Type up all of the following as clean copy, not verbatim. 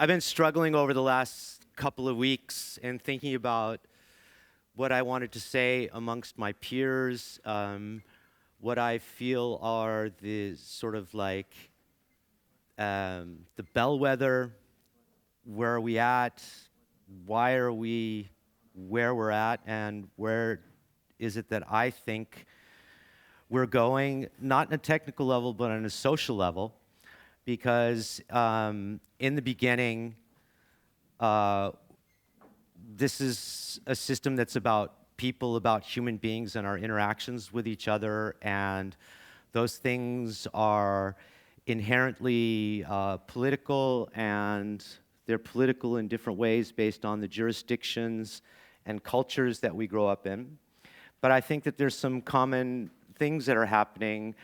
I've been struggling over the last couple of weeks and thinking about what I wanted to say amongst my peers, what I feel are the sort of like the bellwether, where are we at, why are we where we're at, and where is it that I think we're going, not on a technical level, but on a social level. Because in the beginning, this is a system that's about people, about human beings and our interactions with each other, and those things are inherently political, and they're political in different ways based on the jurisdictions and cultures that we grow up in. But I think that there's some common things that are happening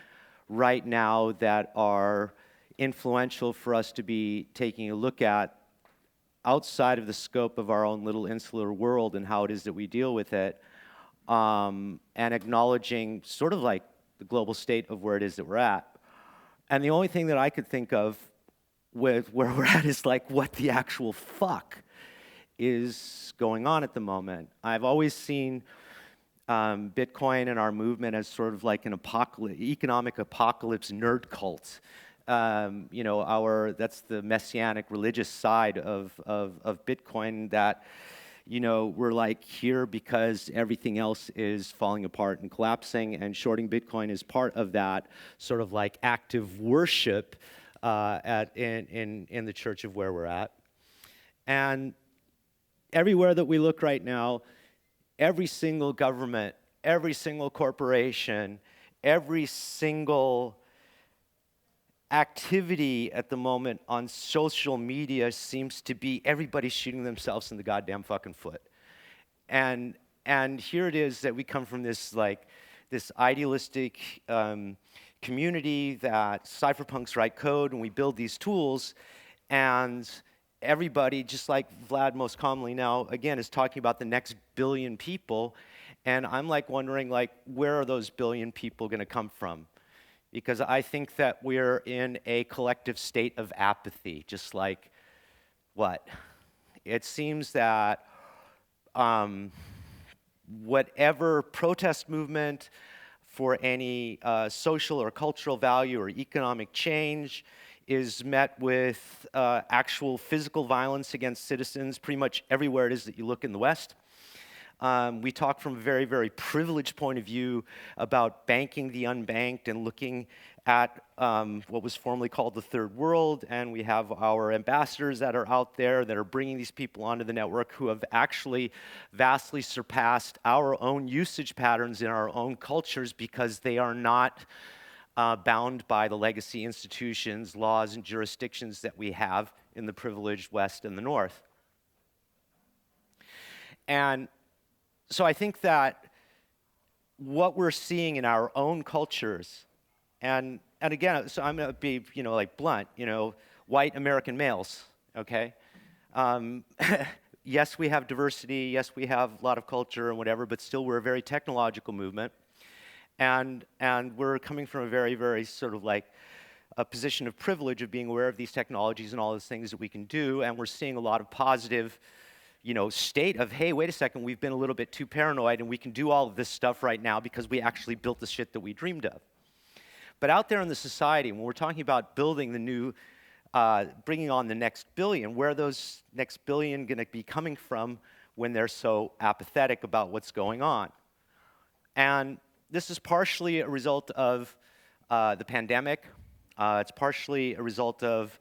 right now that are influential for us to be taking a look at outside of the scope of our own little insular world and how it is that we deal with it, and acknowledging sort of like the global state of where it is that we're at. And the only thing that I could think of with where we're at is like what the actual fuck is going on at the moment. I've always seen Bitcoin and our movement as sort of like an economic apocalypse nerd cult. You know, that's the messianic religious side of Bitcoin, that, you know, we're like here because everything else is falling apart and collapsing, and shorting Bitcoin is part of that sort of like active worship in the church of where we're at. And everywhere that we look right now, every single government, every single corporation, every single activity at the moment on social media seems to be everybody shooting themselves in the goddamn fucking foot. And here it is that we come from this like this idealistic community that cypherpunks write code and we build these tools, and everybody, just like Vlad most commonly now, again, is talking about the next billion people, and I'm like wondering like where are those billion people going to come from? Because I think that we're in a collective state of apathy, just like what? It seems that whatever protest movement for any social or cultural value or economic change is met with actual physical violence against citizens pretty much everywhere it is that you look in the West. We talk from a very, very privileged point of view about banking the unbanked and looking at what was formerly called the Third World, and we have our ambassadors that are out there that are bringing these people onto the network who have actually vastly surpassed our own usage patterns in our own cultures because they are not bound by the legacy institutions, laws, and jurisdictions that we have in the privileged West and the North. And so I think that what we're seeing in our own cultures, and again, so I'm going to be, you know, like blunt, you know, white American males, okay? Yes, we have diversity, yes, we have a lot of culture and whatever, but still we're a very technological movement, and we're coming from a very, very sort of like a position of privilege of being aware of these technologies and all those things that we can do, and we're seeing a lot of positive, you know, state of, hey, wait a second, we've been a little bit too paranoid and we can do all of this stuff right now because we actually built the shit that we dreamed of. But out there in the society, when we're talking about building the new, bringing on the next billion, where are those next billion going to be coming from when they're so apathetic about what's going on? And this is partially a result of the pandemic. It's partially a result of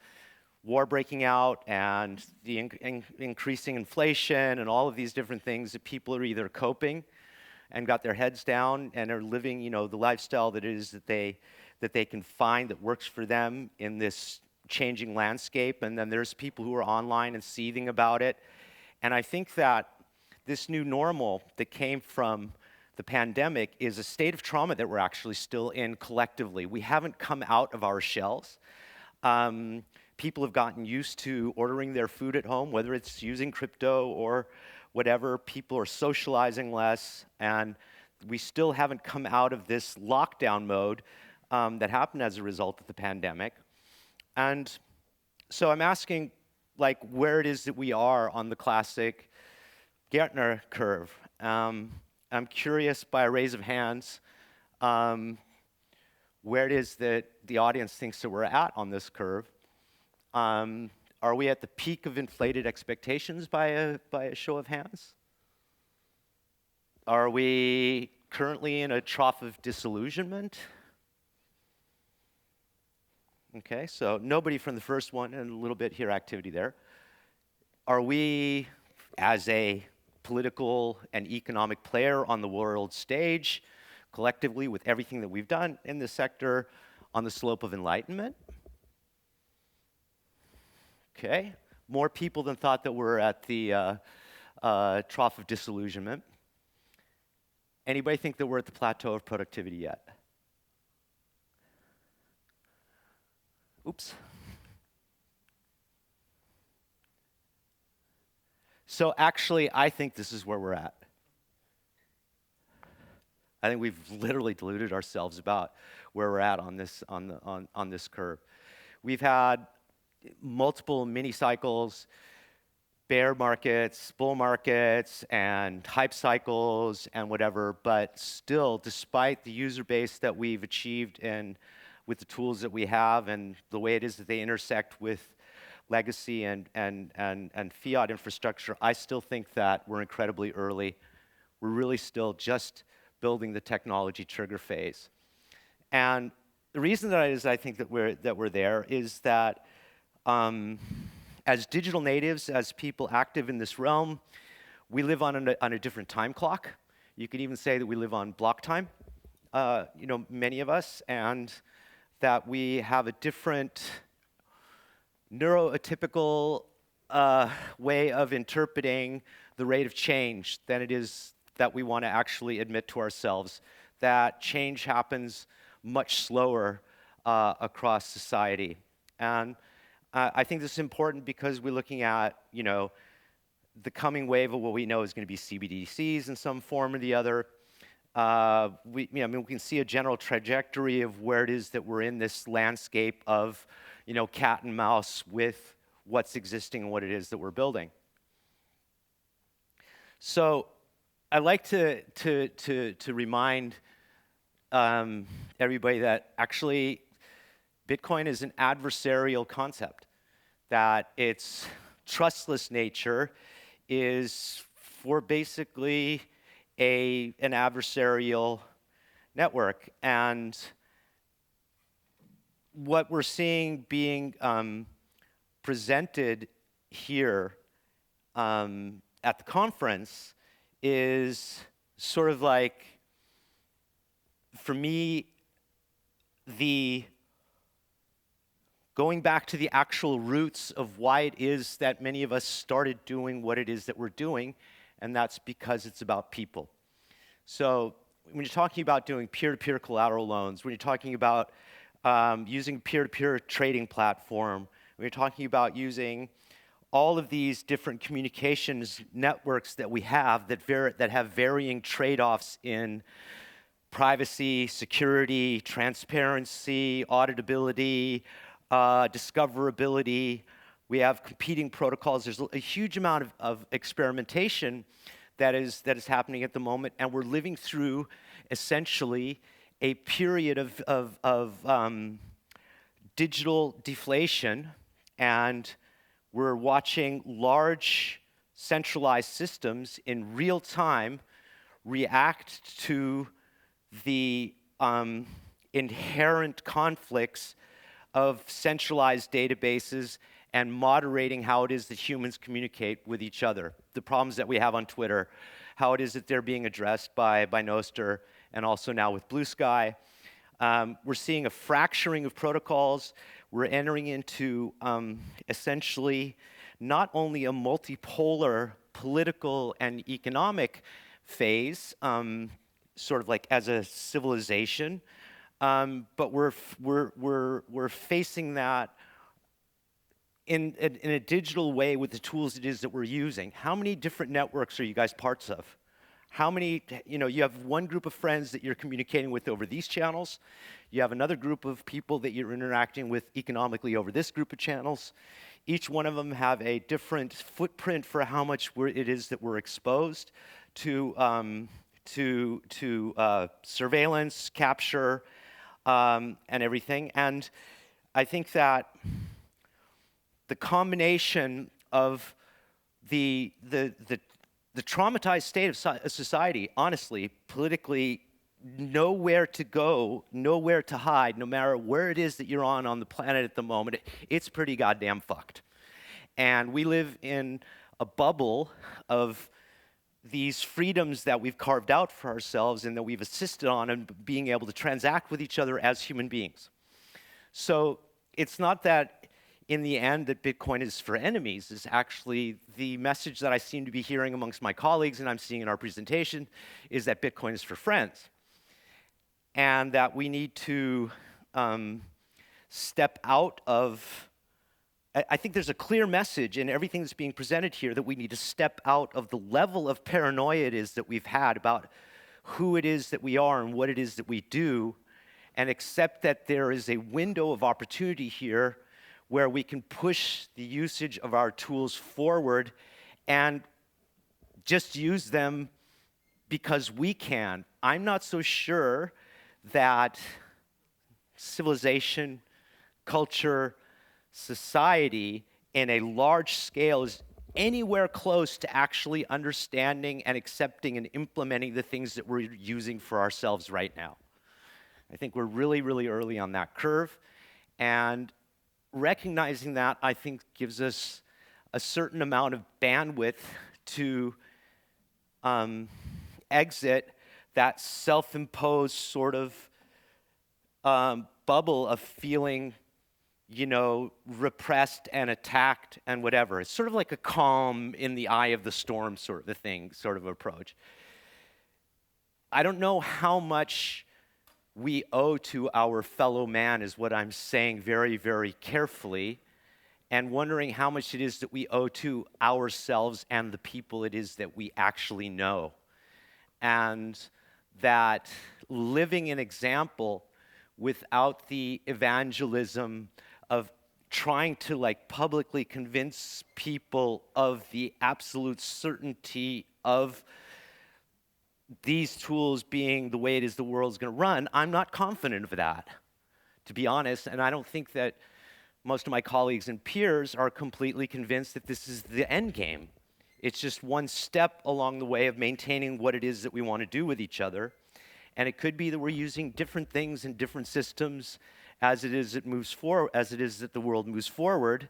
war breaking out and the increasing inflation and all of these different things that people are either coping and got their heads down and are living, you know, the lifestyle that it is that they can find that works for them in this changing landscape. And then there's people who are online and seething about it. And I think that this new normal that came from the pandemic is a state of trauma that we're actually still in collectively. We haven't come out of our shells. People have gotten used to ordering their food at home, whether it's using crypto or whatever. People are socializing less, and we still haven't come out of this lockdown mode that happened as a result of the pandemic. And so I'm asking, like where it is that we are on the classic Gartner curve. I'm curious, by a raise of hands, where it is that the audience thinks that we're at on this curve. Are we at the peak of inflated expectations by a show of hands? Are we currently in a trough of disillusionment? Okay, so nobody from the first one, and a little bit here activity there. Are we, as a political and economic player on the world stage, collectively with everything that we've done in this sector, on the slope of enlightenment? Okay, more people than thought that we're at the trough of disillusionment. Anybody think that we're at the plateau of productivity yet? Oops. So actually, I think this is where we're at. I think we've literally deluded ourselves about where we're at on this curve. We've had multiple mini cycles, bear markets, bull markets, and hype cycles, and whatever. But still, despite the user base that we've achieved and with the tools that we have and the way it is that they intersect with legacy and fiat infrastructure, I still think that we're incredibly early. We're really still just building the technology trigger phase. And the reason that I think that we're there is that as digital natives, as people active in this realm, we live on a different time clock. You could even say that we live on block time, many of us, and that we have a different neuroatypical way of interpreting the rate of change than it is that we want to actually admit to ourselves. That change happens much slower across society. And I think this is important because we're looking at, the coming wave of what we know is going to be CBDCs in some form or the other. We can see a general trajectory of where it is that we're in this landscape of, cat and mouse with what's existing and what it is that we're building. So I like to remind everybody that actually Bitcoin is an adversarial concept, that its trustless nature is for basically an adversarial network. And what we're seeing being presented here at the conference is sort of like, for me, going back to the actual roots of why it is that many of us started doing what it is that we're doing, and that's because it's about people. So when you're talking about doing peer-to-peer collateral loans, when you're talking about using peer-to-peer trading platform, when you're talking about using all of these different communications networks that we have that have varying trade-offs in privacy, security, transparency, auditability, discoverability. We have competing protocols. There's a huge amount of experimentation that is happening at the moment, and we're living through essentially a period of digital deflation, and we're watching large centralized systems in real time react to the inherent conflicts of centralized databases and moderating how it is that humans communicate with each other. The problems that we have on Twitter, how it is that they're being addressed by Nostr and also now with Blue Sky. We're seeing a fracturing of protocols. We're entering into essentially not only a multipolar political and economic phase, sort of like as a civilization, but we're facing that in a digital way with the tools it is that we're using. How many different networks are you guys parts of? How many, you have one group of friends that you're communicating with over these channels. You have another group of people that you're interacting with economically over this group of channels. Each one of them have a different footprint for how much it is that we're exposed to surveillance, capture, and everything. And I think that the combination of the traumatized state of society, honestly, politically, nowhere to go, nowhere to hide, no matter where it is that you're on the planet at the moment, it's pretty goddamn fucked. And we live in a bubble of these freedoms that we've carved out for ourselves and that we've assisted on and being able to transact with each other as human beings. So it's not that in the end that Bitcoin is for enemies. It's actually the message that I seem to be hearing amongst my colleagues and I'm seeing in our presentation is that Bitcoin is for friends. And that we need to step out of, I think there's a clear message in everything that's being presented here that we need to step out of the level of paranoia it is that we've had about who it is that we are and what it is that we do, and accept that there is a window of opportunity here where we can push the usage of our tools forward and just use them because we can. I'm not so sure that civilization, culture, society in a large scale is anywhere close to actually understanding and accepting and implementing the things that we're using for ourselves right now. I think we're really, really early on that curve, and recognizing that, I think, gives us a certain amount of bandwidth to exit that self-imposed sort of bubble of feeling, you know, repressed and attacked and whatever. It's sort of like a calm in the eye of the storm sort of a thing, sort of approach. I don't know how much we owe to our fellow man is what I'm saying very, very carefully, and wondering how much it is that we owe to ourselves and the people it is that we actually know. And that living an example without the evangelism of trying to like publicly convince people of the absolute certainty of these tools being the way it is the world's going to run, I'm not confident of that, to be honest. And I don't think that most of my colleagues and peers are completely convinced that this is the end game. It's just one step along the way of maintaining what it is that we want to do with each other. And it could be that we're using different things and different systems as it is that the world moves forward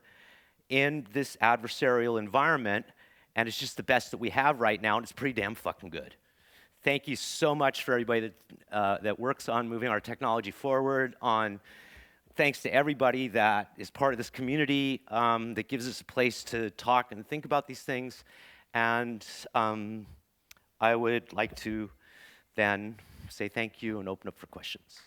in this adversarial environment. And it's just the best that we have right now, and it's pretty damn fucking good. Thank you so much for everybody that works on moving our technology forward. Thanks to everybody that is part of this community that gives us a place to talk and think about these things. And I would like to then say thank you and open up for questions.